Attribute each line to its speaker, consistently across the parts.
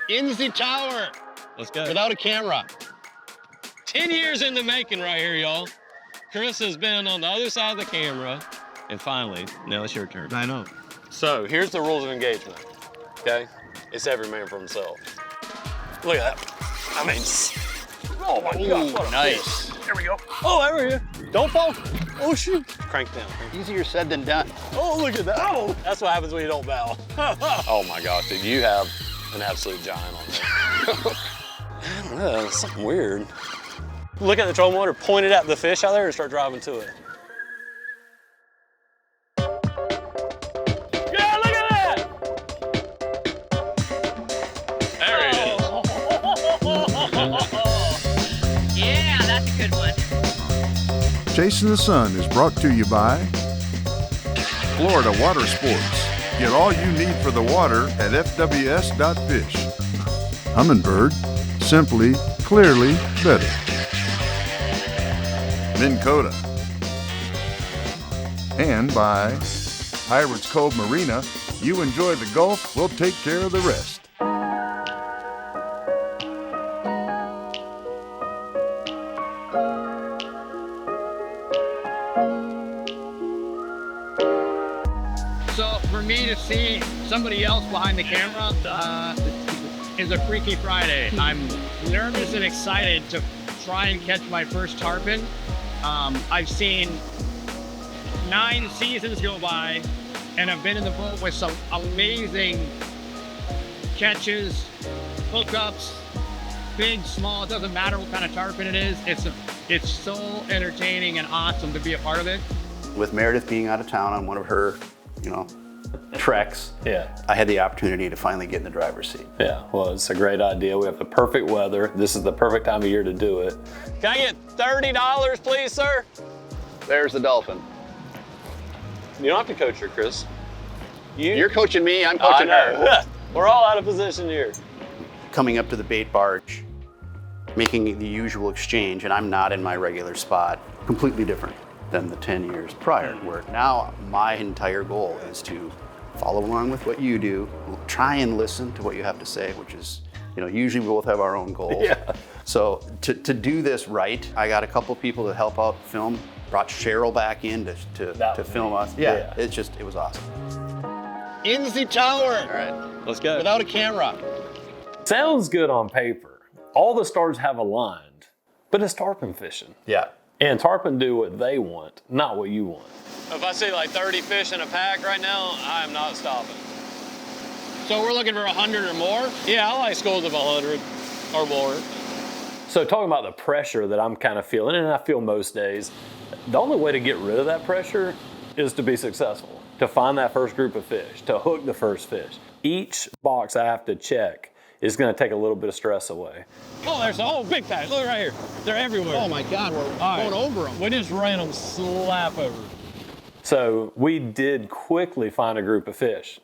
Speaker 1: In the tower.
Speaker 2: Let's go.
Speaker 1: Without a camera.
Speaker 2: 10 years in the making right here, y'all. Chris has been on the other side of the camera. And finally, now it's your turn.
Speaker 1: I know.
Speaker 2: So here's the rules of engagement, okay? It's every man for himself. Look at that. I mean, oh my God, what a
Speaker 1: nice.
Speaker 2: Fish. There we go. Oh, over here. Don't fall. Oh, shoot. Crank down.
Speaker 1: Easier said than done.
Speaker 2: Oh, look at that. Oh, that's what happens when you don't bow. Oh my gosh, dude, you have an absolute giant on there. I don't know, it's something weird. Look at the trolling motor, point it at the fish out there and start driving to it. Yeah, look at that! There he is.
Speaker 3: Yeah, that's a good one.
Speaker 4: Chasing the Sun is brought to you by Florida Water Sports. Get all you need for the water at fws.fish. Humminbird, simply, clearly better. Minn Kota. And by Pirates Cove Marina. You enjoy the Gulf, we'll take care of the rest.
Speaker 1: So for me to see somebody else behind the camera is a Freaky Friday. I'm nervous and excited to try and catch my first tarpon. I've seen 9 seasons go by and I've been in the boat with some amazing catches, hookups, big, small, it doesn't matter what kind of tarpon it is. It's so entertaining and awesome to be a part of it.
Speaker 5: With Meredith being out of town on one of her, treks, I had the opportunity to finally get in the driver's seat.
Speaker 2: Yeah, well, it's a great idea. We have the perfect weather. This is the perfect time of year to do it. Can I get $30, please, sir?
Speaker 5: There's the dolphin.
Speaker 2: You don't have to coach her, Chris.
Speaker 5: You're coaching me, I'm coaching her.
Speaker 2: We're all out of position here.
Speaker 5: Coming up to the bait barge, making the usual exchange, and I'm not in my regular spot, completely different than the 10 years prior, where now my entire goal is to follow along with what you do, try and listen to what you have to say, which is, usually we both have our own goals.
Speaker 2: Yeah.
Speaker 5: So to do this right, I got a couple people to help out film, brought Cheryl back in to film us. Yeah, it was awesome.
Speaker 1: In the tower.
Speaker 5: All right.
Speaker 2: Let's go.
Speaker 1: Without a camera.
Speaker 2: Sounds good on paper. All the stars have aligned, but it's tarpon fishing.
Speaker 5: Yeah.
Speaker 2: And tarpon do what they want, not what you want. If I see like 30 fish in a pack right now, I am not stopping.
Speaker 1: So we're looking for 100 or more?
Speaker 2: Yeah, I like schools of 100 or more. So talking about the pressure that I'm kind of feeling, and I feel most days, the only way to get rid of that pressure is to be successful, to find that first group of fish, to hook the first fish. Each box I have to check is going to take a little bit of stress away.
Speaker 1: Oh, there's a whole big pack. Look right here. They're everywhere. Oh my God, we're going over them.
Speaker 2: We just ran them slap over. So we did quickly find a group of fish.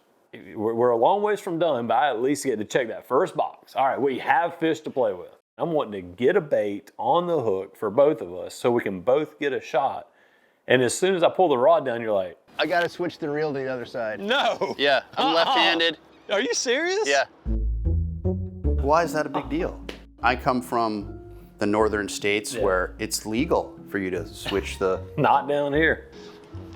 Speaker 2: We're a long ways from done, but I at least get to check that first box. All right, we have fish to play with. I'm wanting to get a bait on the hook for both of us so we can both get a shot. And as soon as I pull the rod down, you're like,
Speaker 5: I got to switch the reel to the other side.
Speaker 2: no.
Speaker 5: Yeah, I'm left-handed.
Speaker 2: Are you serious?
Speaker 5: Yeah. Why is that a big deal? I come from the northern states where it's legal for you to switch the...
Speaker 2: Not down here.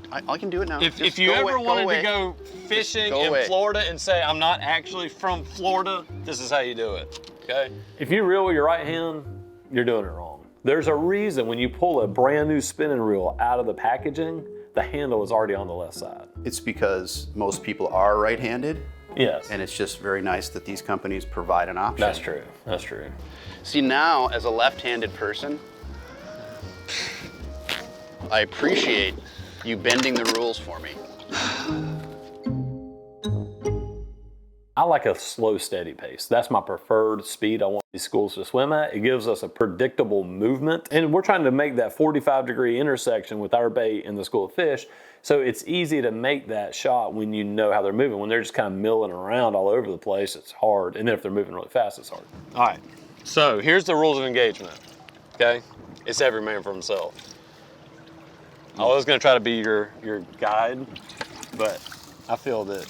Speaker 5: I can do it now.
Speaker 2: If you ever wanted to go fishing in Florida and say, I'm not actually from Florida, this is how you do it, okay? If you reel with your right hand, you're doing it wrong. There's a reason when you pull a brand new spinning reel out of the packaging, the handle is already on the left side.
Speaker 5: It's because most people are right-handed.
Speaker 2: Yes.
Speaker 5: And it's just very nice that these companies provide an option.
Speaker 2: That's true, that's true.
Speaker 5: See, now, as a left-handed person, I appreciate you bending the rules for me.
Speaker 2: I like a slow, steady pace. That's my preferred speed I want these schools to swim at. It gives us a predictable movement. And we're trying to make that 45-degree intersection with our bait and the school of fish. So it's easy to make that shot when you know how they're moving. When they're just kind of milling around all over the place, it's hard. And then if they're moving really fast, it's hard. All right, so here's the rules of engagement, okay? It's every man for himself. I was gonna try to be your guide, but I feel that...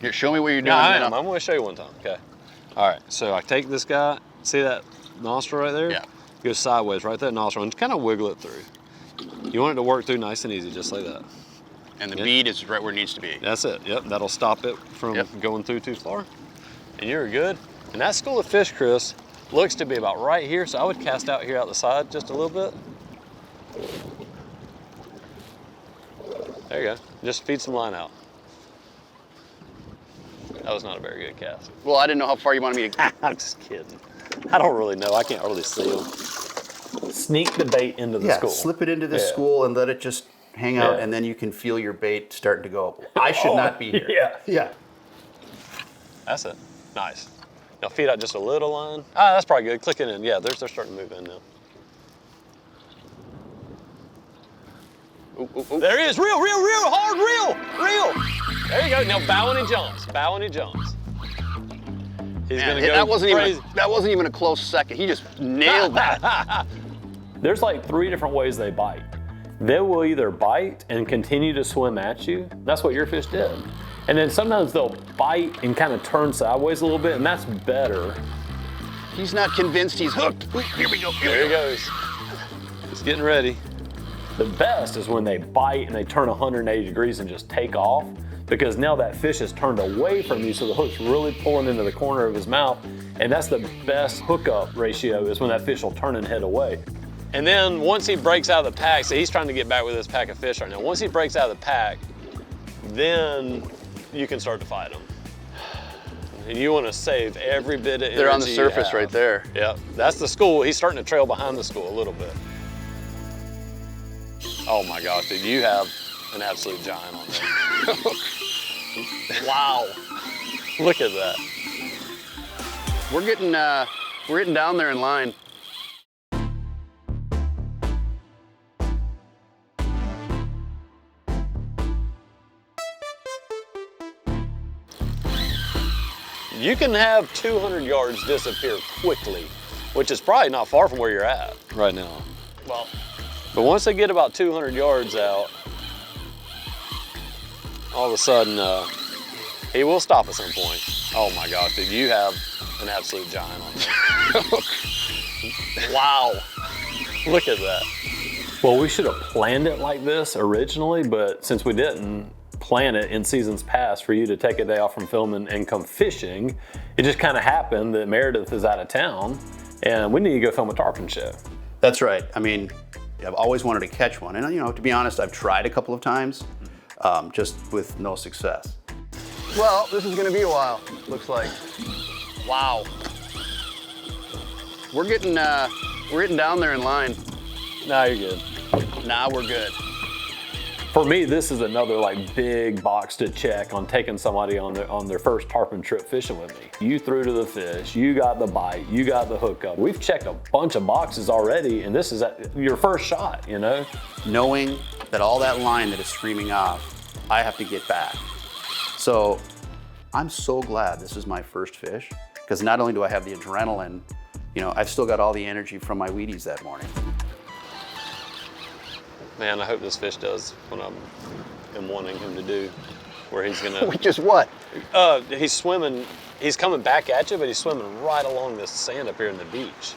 Speaker 5: Here, show me what you're doing.
Speaker 2: Yeah, I'm gonna show you one time, okay? All right, so I take this guy, see that nostril right there?
Speaker 5: Yeah.
Speaker 2: Go sideways, right that nostril, and kind of wiggle it through. You want it to work through nice and easy, just like that.
Speaker 5: And the bead is right where it needs to be.
Speaker 2: That's it, yep. That'll stop it from going through too far. And you're good. And that school of fish, Chris, looks to be about right here, so I would cast out here out the side just a little bit. There you go. Just feed some line out. That was not a very good cast.
Speaker 5: Well, I didn't know how far you wanted me to.
Speaker 2: I'm just kidding. I don't really know. I can't really see them. Sneak the bait into the school.
Speaker 5: Slip it into the school and let it just hang out, and then you can feel your bait starting to go. I should not be here. Yeah.
Speaker 2: That's it. Nice. Now feed out just a little line. Ah, that's probably good. Click it in. Yeah, they're starting to move in now.
Speaker 5: Ooh, ooh, ooh.
Speaker 2: There he is. Reel, hard reel. There you go. Now bow when he jumps. Bow when he jumps. He's
Speaker 5: Man,
Speaker 2: gonna go
Speaker 5: that wasn't even a close second. He just nailed that.
Speaker 2: There's like 3 different ways they bite. They will either bite and continue to swim at you. That's what your fish did. And then sometimes they'll bite and kind of turn sideways a little bit, and that's better.
Speaker 5: He's not convinced he's hooked. Ooh, here we go.
Speaker 2: There he goes. He's getting ready. The best is when they bite and they turn 180 degrees and just take off, because now that fish is turned away from you, so the hook's really pulling into the corner of his mouth, and that's the best hookup ratio, is when that fish will turn and head away. And then once he breaks out of the pack, so he's trying to get back with his pack of fish right now. Once he breaks out of the pack, then you can start to fight him. And you want to save every bit of energy.
Speaker 5: They're on the surface right there.
Speaker 2: Yep, that's the school. He's starting to trail behind the school a little bit. Oh my gosh, dude, you have an absolute giant on there. Wow, look at that.
Speaker 5: We're getting down there in line.
Speaker 2: You can have 200 yards disappear quickly, which is probably not far from where you're at right now.
Speaker 5: Well,
Speaker 2: but once they get about 200 yards out, all of a sudden, he will stop at some point. Oh my gosh, dude, you have an absolute giant on there. Wow, look at that. Well, we should have planned it like this originally, but since we didn't plan it in seasons past for you to take a day off from filming and come fishing, it just kind of happened that Meredith is out of town and we need to go film a tarpon show.
Speaker 5: That's right. I mean, I've always wanted to catch one, and to be honest, I've tried a couple of times, just with no success. Well, this is going to be a while. Looks like. Wow. We're getting down there in line.
Speaker 2: Nah, you're good.
Speaker 5: Nah, we're good.
Speaker 2: For me, this is another like big box to check on taking somebody on their first tarpon trip fishing with me. You threw to the fish, you got the bite, you got the hookup. We've checked a bunch of boxes already, and this is your first shot,
Speaker 5: Knowing that all that line that is streaming off, I have to get back. So I'm so glad this is my first fish, because not only do I have the adrenaline, I've still got all the energy from my Wheaties that morning.
Speaker 2: Man, I hope this fish does what I am wanting him to do, where he's gonna...
Speaker 5: Which is what?
Speaker 2: He's swimming, he's coming back at you, but he's swimming right along this sand up here in the beach.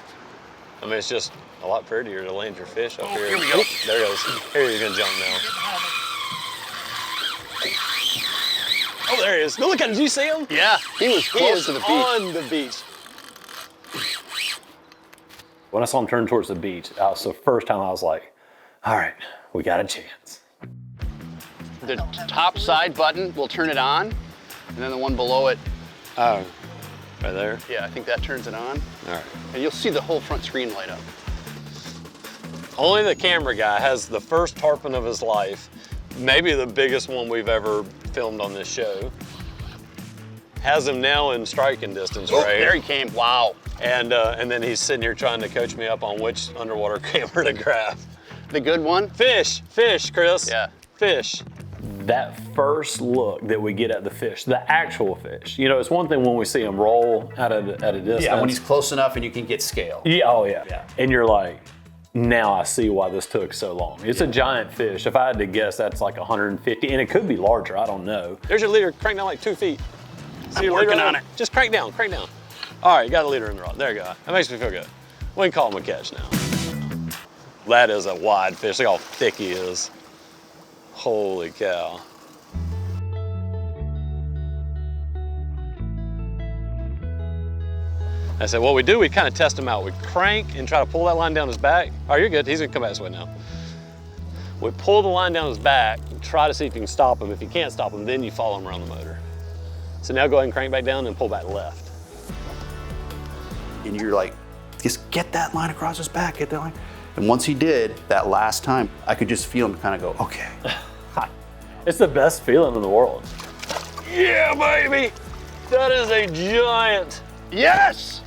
Speaker 2: I mean, it's just a lot prettier to land your fish up here.
Speaker 5: Here we go.
Speaker 2: Oop, there he goes. Here he's gonna jump now. Oh, there he is. Look at him, did you see him?
Speaker 5: Yeah, he was close to the beach.
Speaker 2: On the beach. When I saw him turn towards the beach, that was the first time I was like, all right, we got a chance.
Speaker 5: The top side button will turn it on, and then the one below it.
Speaker 2: Oh, right there?
Speaker 5: Yeah, I think that turns it on.
Speaker 2: All right.
Speaker 5: And you'll see the whole front screen light up.
Speaker 2: Only the camera guy has the first tarpon of his life, maybe the biggest one we've ever filmed on this show. Has him now in striking distance, right?
Speaker 5: There he came, wow.
Speaker 2: And then he's sitting here trying to coach me up on which underwater camera to grab.
Speaker 5: The good one?
Speaker 2: Fish, Chris.
Speaker 5: Yeah.
Speaker 2: Fish. That first look that we get at the fish, the actual fish. It's one thing when we see him roll at a distance.
Speaker 5: Yeah, when he's close enough and you can get scale.
Speaker 2: Yeah, oh yeah. And you're like, now I see why this took so long. It's a giant fish. If I had to guess, that's like 150, and it could be larger, I don't know. There's your leader, crank down like 2 feet.
Speaker 5: I'm working on it.
Speaker 2: Just crank down. All right, you got a leader in the rod. There you go. That makes me feel good. We can call him a catch now. That is a wide fish. Look how thick he is. Holy cow. I said, what we do, we kind of test him out. We crank and try to pull that line down his back. All right, you're good. He's gonna come back this way now. We pull the line down his back and try to see if you can stop him. If you can't stop him, then you follow him around the motor. So now go ahead and crank back down and pull back left.
Speaker 5: And you're like, just get that line across his back, get that line. And once he did, that last time, I could just feel him kind of go, okay.
Speaker 2: It's the best feeling in the world. Yeah, baby! That is a giant.
Speaker 5: Yes!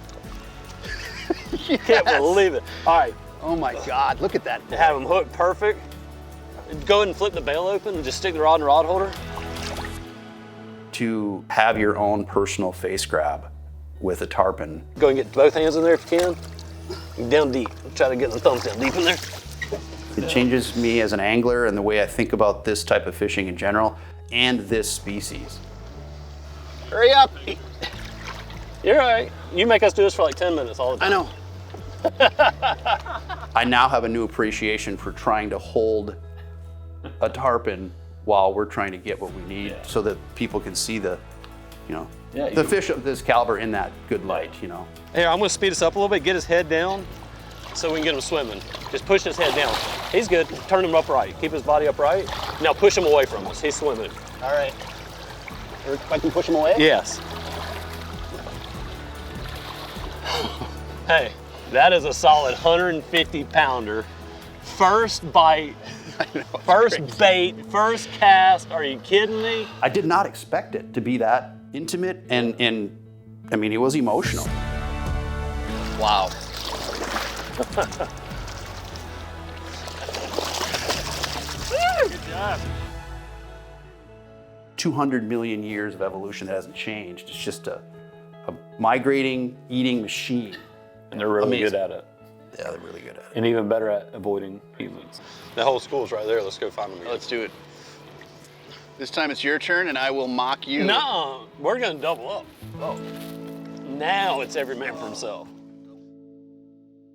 Speaker 2: Can't believe it. All right,
Speaker 5: Oh my God, look at that.
Speaker 2: have him hooked perfect. Go ahead and flip the bail open and just stick the rod in the rod holder.
Speaker 5: To have your own personal face grab with a tarpon.
Speaker 2: Go ahead and get both hands in there if you can. Down deep. Try to get the thumbs down deep in there.
Speaker 5: It changes me as an angler and the way I think about this type of fishing in general and this species. Hurry up!
Speaker 2: You're all right. You make us do this for like 10 minutes all the
Speaker 5: I
Speaker 2: time.
Speaker 5: know. I now have a new appreciation for trying to hold a tarpon while we're trying to get what we need so that people can see the, the fish of this caliber in that good light,
Speaker 2: Here, I'm gonna speed us up a little bit, get his head down so we can get him swimming. Just push his head down. He's good. Turn him upright. Keep his body upright. Now push him away from us. He's swimming.
Speaker 5: All right. I can push him away?
Speaker 2: Yes. Hey, that is a solid 150 pounder. First bite, first bait, first cast. Are you kidding me?
Speaker 5: I did not expect it to be that intimate and I mean, it was emotional. Wow.
Speaker 2: Good job.
Speaker 5: 200 million years of evolution that hasn't changed. It's just a migrating, eating machine.
Speaker 2: And they're really
Speaker 5: Amazing.
Speaker 2: good at it.
Speaker 5: Yeah, they're really good at it.
Speaker 2: And even better at avoiding humans. The whole school's right there. Let's go find them again.
Speaker 5: Let's do it. This time it's your turn and I will mock you.
Speaker 2: No, we're gonna double up. Oh. Now it's every man for himself.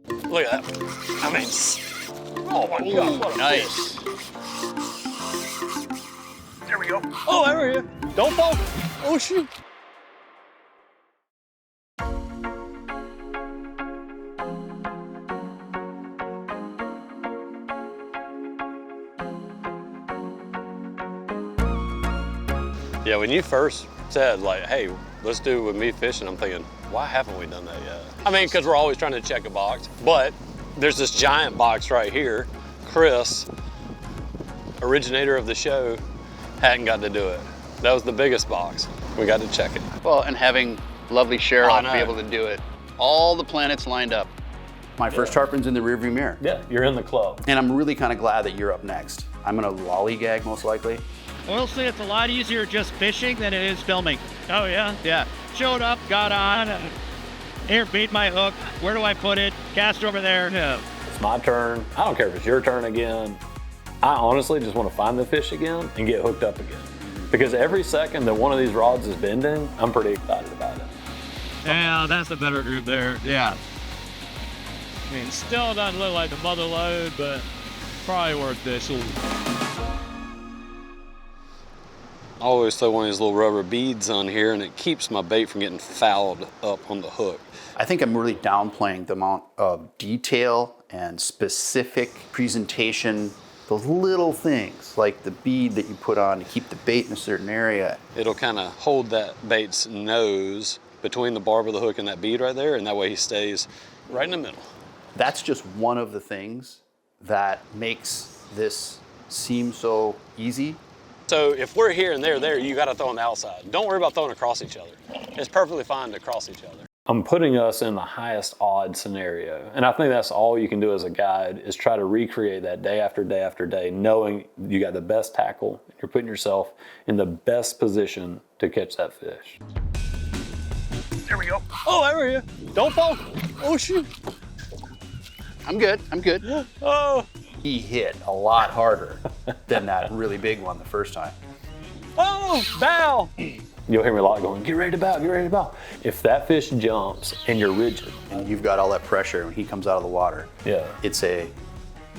Speaker 2: Look at that. I mean, oh my God, what a
Speaker 5: Nice.
Speaker 2: fish. There we go. Oh, there we go. Don't fall. Oh, shoot. Yeah, when you first said like, hey, let's do it with me fishing, I'm thinking, why haven't we done that yet? I mean, because we're always trying to check a box, but there's this giant box right here. Chris, originator of the show, hadn't got to do it. That was the biggest box. We got to check it.
Speaker 3: Well, and having lovely
Speaker 2: I
Speaker 3: Cheryl
Speaker 2: know.
Speaker 3: be able to do it. All the planets lined up.
Speaker 5: My first tarpon's in the rearview mirror.
Speaker 2: Yeah, you're in the club.
Speaker 5: And I'm really kind of glad that you're up next. I'm gonna lollygag most likely.
Speaker 1: Honestly, it's a lot easier just fishing than it is filming. Oh, yeah? Yeah. Showed up, got on. Here, beat my hook. Where do I put it? Cast over there. No.
Speaker 2: It's my turn. I don't care if it's your turn again. I honestly just want to find the fish again and get hooked up again. Because every second that one of these rods is bending, I'm pretty excited about it.
Speaker 1: Yeah, that's the better group there. Yeah. I mean, still doesn't look like the mother load, but probably worth this.
Speaker 2: I always throw one of these little rubber beads on here and it keeps my bait from getting fouled up on the hook.
Speaker 5: I think I'm really downplaying the amount of detail and specific presentation, those little things like the bead that you put on to keep the bait in a certain area.
Speaker 2: It'll kind of hold that bait's nose between the barb of the hook and that bead right there, and that way he stays right in the middle.
Speaker 5: That's just one of the things that makes this seem so easy.
Speaker 2: So if we're here and they're there, you got to throw on the outside. Don't worry about throwing across each other. It's perfectly fine to cross each other. I'm putting us in the highest odd scenario. And I think that's all you can do as a guide is try to recreate that day after day after day, knowing you got the best tackle. You're putting yourself in the best position to catch that fish. There we go. Oh, there we go. Don't fall. Oh, shoot.
Speaker 3: I'm good. I'm good.
Speaker 2: Oh.
Speaker 5: He hit a lot harder than that really big one the first time.
Speaker 2: Oh, bow. You'll hear me a lot going, get ready to bow, get ready to bow. If that fish jumps and you're rigid,
Speaker 5: And you've got all that pressure when he comes out of the water.
Speaker 2: yeah,
Speaker 5: It's a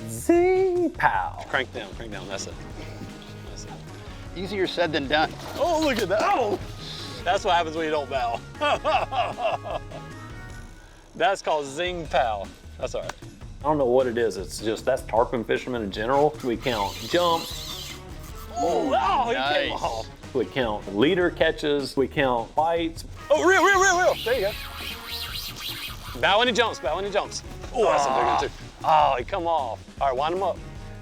Speaker 2: zing, pow.
Speaker 6: Crank down, that's it.
Speaker 3: easier said than done.
Speaker 6: Oh, look at that. Oh, that's what happens when you don't bow. That's called zing pow. That's all right.
Speaker 2: I don't know what it is. It's just, that's tarpon fishermen in general. We count jumps,
Speaker 6: Oh, he came
Speaker 3: Nice.
Speaker 6: off.
Speaker 2: we count leader catches, we count bites.
Speaker 6: Oh, reel. There you go. Bow when he jumps, Oh, that's a big one too. Oh, he come off. All right, wind him up.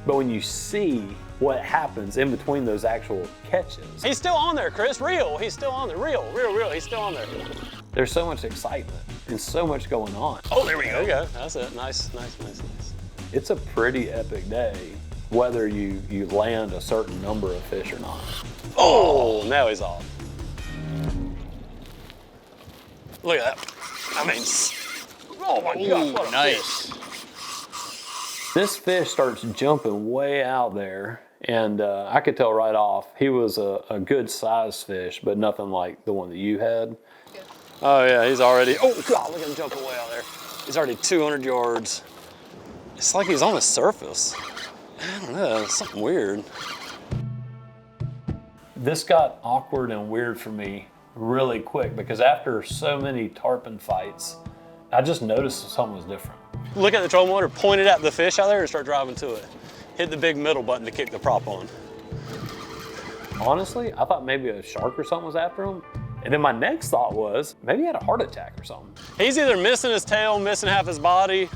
Speaker 2: But when you see what happens in between those actual catches,
Speaker 6: He's still on there, Chris. Reel. He's still on there. Reel. He's still on there.
Speaker 2: there's so much excitement and so much going on.
Speaker 6: Oh, there we go. There you go. That's it. Nice.
Speaker 2: It's a pretty epic day, whether you land a certain number of fish or not.
Speaker 6: Oh, now he's off. Look at that. I mean, oh my God, what a
Speaker 3: Nice.
Speaker 6: fish.
Speaker 2: This fish starts jumping way out there, and I could tell right off he was a good sized fish, but nothing like the one that you had.
Speaker 6: Oh yeah, he's already, oh God, look at him jumping way out there. He's already 200 yards. It's like he's on the surface. I don't know, it's something weird.
Speaker 2: This got awkward and weird for me really quick because after so many tarpon fights, I just noticed something was different.
Speaker 6: Look at the trolling motor, point it at the fish out there and start driving to it. Hit the big middle button to kick the prop on.
Speaker 2: Honestly, I thought maybe a shark or something was after him. And then my next thought was maybe he had a heart attack or something.
Speaker 6: He's either missing his tail, missing half his body,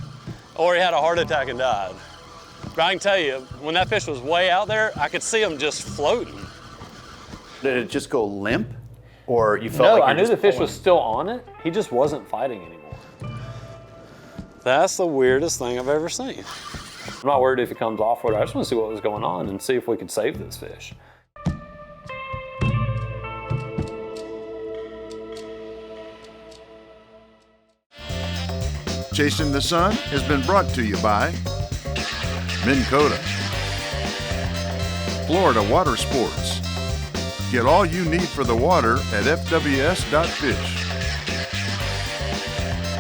Speaker 6: or he had a heart attack and died. But I can tell you, when that fish was way out there, I could see him just floating.
Speaker 5: Did it just go limp? Or you felt
Speaker 2: No,
Speaker 5: like
Speaker 2: I
Speaker 5: you're
Speaker 2: knew
Speaker 5: just
Speaker 2: the fish
Speaker 5: pulling?
Speaker 2: was still on it. He just wasn't fighting anymore.
Speaker 6: That's the weirdest thing I've ever seen.
Speaker 2: I'm not worried if he comes off with it. I just want to see what was going on and see if we could save this fish.
Speaker 4: Chasing the Sun has been brought to you by Minn Kota, Florida Water Sports. Get all you need for the water at fws.fish.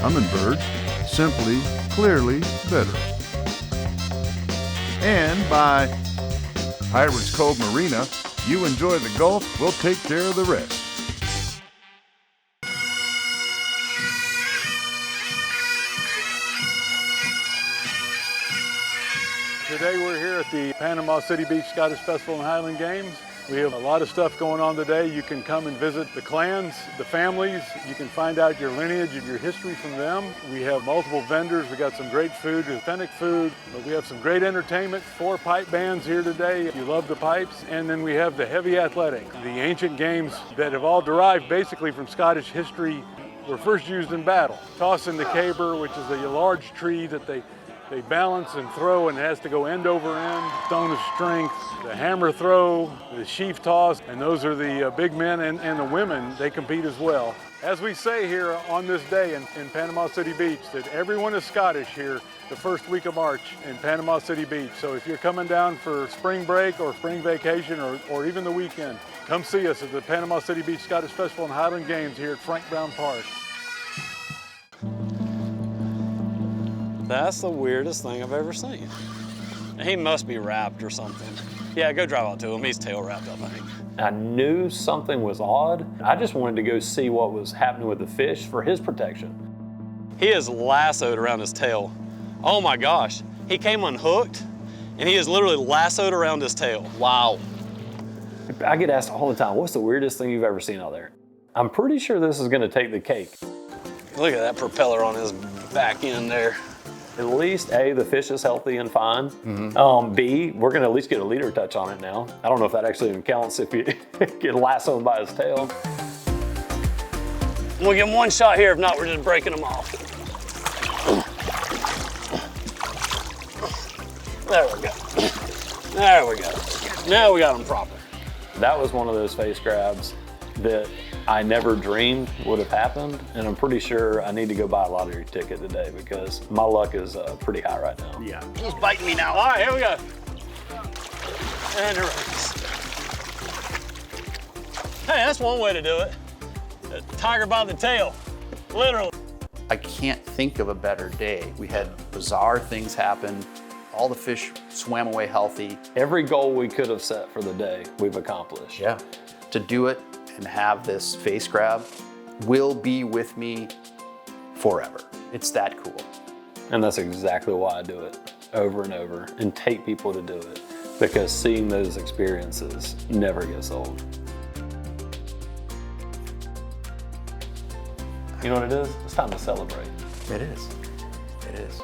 Speaker 4: Humminbird, simply, clearly better. And by Pirates Cove Marina, you enjoy the Gulf, we'll take care of the rest.
Speaker 7: Today we're here at the Panama City Beach Scottish Festival and Highland Games. We have a lot of stuff going on today. You can come and visit the clans, the families. You can find out your lineage and your history from them. We have multiple vendors. We got some great food, authentic food. But we have some great entertainment. 4 pipe bands here today if you love the pipes. And then we have the heavy athletics, the ancient games that have all derived basically from Scottish history, were first used in battle. Tossing the caber, which is a large tree that they balance and throw, and it has to go end over end. Stone of strength, the hammer throw, the sheaf toss, and those are the big men and the women, they compete as well. As we say here on this day in Panama City Beach, that everyone is Scottish here the first week of March in Panama City Beach. So if you're coming down for spring break or spring vacation or even the weekend, come see us at the Panama City Beach Scottish Festival and Highland Games here at Frank Brown Park.
Speaker 6: That's the weirdest thing I've ever seen. He must be wrapped or something. Yeah, go drive out to him. He's tail wrapped up, I think.
Speaker 2: I knew something was odd. I just wanted to go see what was happening with the fish for his protection.
Speaker 6: He is lassoed around his tail. Oh my gosh. He came unhooked and he is literally lassoed around his tail.
Speaker 3: Wow.
Speaker 2: I get asked all the time, what's the weirdest thing you've ever seen out there? I'm pretty sure this is gonna take the cake.
Speaker 6: Look at that propeller on his back end there.
Speaker 2: At least A, the fish is healthy and fine. B, we're gonna at least get a leader touch on it now. I don't know if that actually even counts if you get lassoed by his tail.
Speaker 6: We'll give him one shot here. If not, we're just breaking him off. There we go. There we go. Now we got him proper.
Speaker 2: That was one of those face grabs that I never dreamed would have happened, and I'm pretty sure I need to go buy a lottery ticket today because my luck is pretty high right now.
Speaker 5: Yeah.
Speaker 3: He's biting me now.
Speaker 6: All right, here we go. And it runs. Hey, that's one way to do it. Tiger by the tail, literally.
Speaker 5: I can't think of a better day. We had bizarre things happen. All the fish swam away healthy.
Speaker 2: Every goal we could have set for the day, we've accomplished.
Speaker 5: Yeah. To do it and have this face grab will be with me forever. It's that cool.
Speaker 2: And that's exactly why I do it over and over and take people to do it, because seeing those experiences never gets old. You know what it is? It's time to celebrate.
Speaker 5: It is. It is.